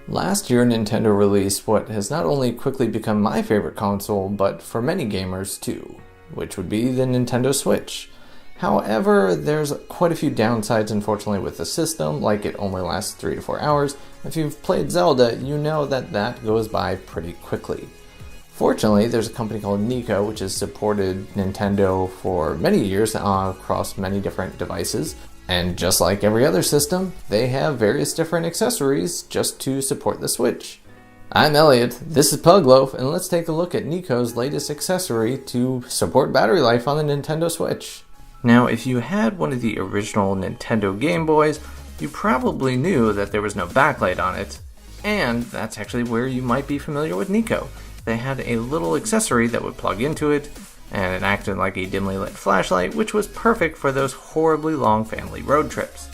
Last year, Nintendo released what has not only quickly become my favorite console, but for many gamers too, which would be the Nintendo Switch. However, there's quite a few downsides unfortunately with the system, like it only lasts 3 to 4 hours. If you've played Zelda, you know that goes by pretty quickly. Fortunately, there's a company called Nyko which has supported Nintendo for many years across many different devices. And just like every other system, they have various different accessories just to support the Switch. I'm Elliot, this is Pugloaf, and let's take a look at Nyko's latest accessory to support battery life on the Nintendo Switch. Now, if you had one of the original Nintendo Game Boys, you probably knew that there was no backlight on it, and that's actually where you might be familiar with Nyko. They had a little accessory that would plug into it, and it acted like a dimly lit flashlight, which was perfect for those horribly long family road trips.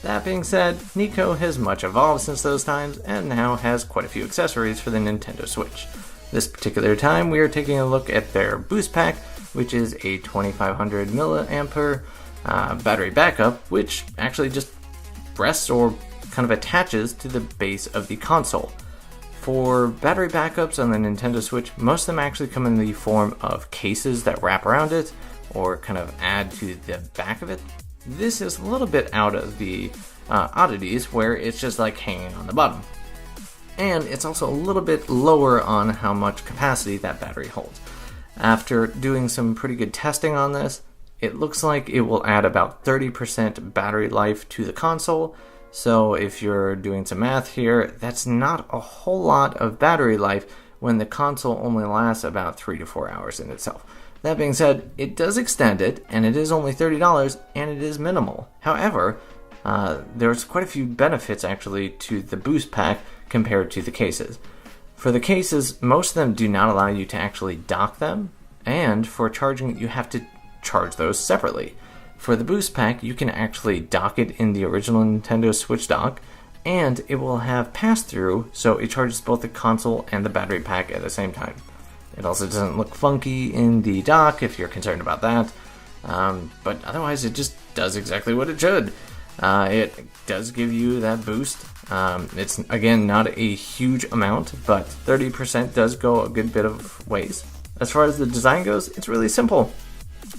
That being said, Nyko has much evolved since those times, and now has quite a few accessories for the Nintendo Switch. This particular time, we are taking a look at their boost pack, which is a 2500 mAh battery backup, which actually just rests or kind of attaches to the base of the console. For battery backups on the Nintendo Switch, most of them actually come in the form of cases that wrap around it or kind of add to the back of it. This is a little bit out of the oddities where it's just like hanging on the bottom. And it's also a little bit lower on how much capacity that battery holds. After doing some pretty good testing on this, it looks like it will add about 30% battery life to the console. So if you're doing some math here, that's not a whole lot of battery life when the console only lasts about 3 to 4 hours in itself. That being said, it does extend it, and it is only $30, and it is minimal. However, there's quite a few benefits actually to the boost pack compared to the cases. For the cases, most of them do not allow you to actually dock them, and for charging, you have to charge those separately. For the boost pack, you can actually dock it in the original Nintendo Switch dock, and it will have pass-through, so it charges both the console and the battery pack at the same time. It also doesn't look funky in the dock if you're concerned about that, but otherwise it just does exactly what it should. It does give you that boost. It's, again, not a huge amount, but 30% does go a good bit of ways. As far as the design goes, it's really simple.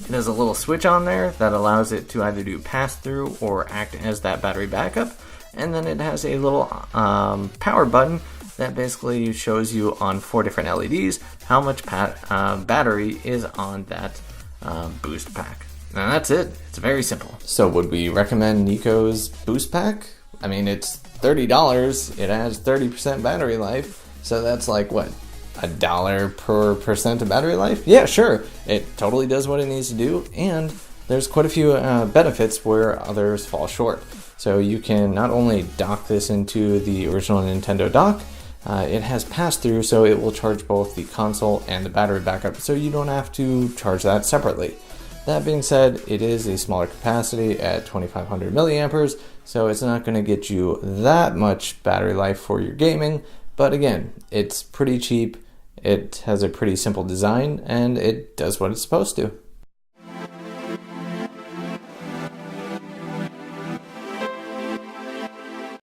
It has a little switch on there that allows it to either do pass-through or act as that battery backup, and then it has a little power button that basically shows you on 4 different LEDs how much battery is on that boost pack. And that's it. It's very simple. So would we recommend Nyko's boost pack? I mean, it's $30. It has 30% battery life, so that's like what? $1 per percent of battery life? Yeah, sure. It totally does what it needs to do, and there's quite a few benefits where others fall short. So you can not only dock this into the original Nintendo dock, it has pass-through, so it will charge both the console and the battery backup, so you don't have to charge that separately. That being said, it is a smaller capacity at 2500 milliamperes, so it's not going to get you that much battery life for your gaming, but again, it's pretty cheap. It has a pretty simple design, and it does what it's supposed to.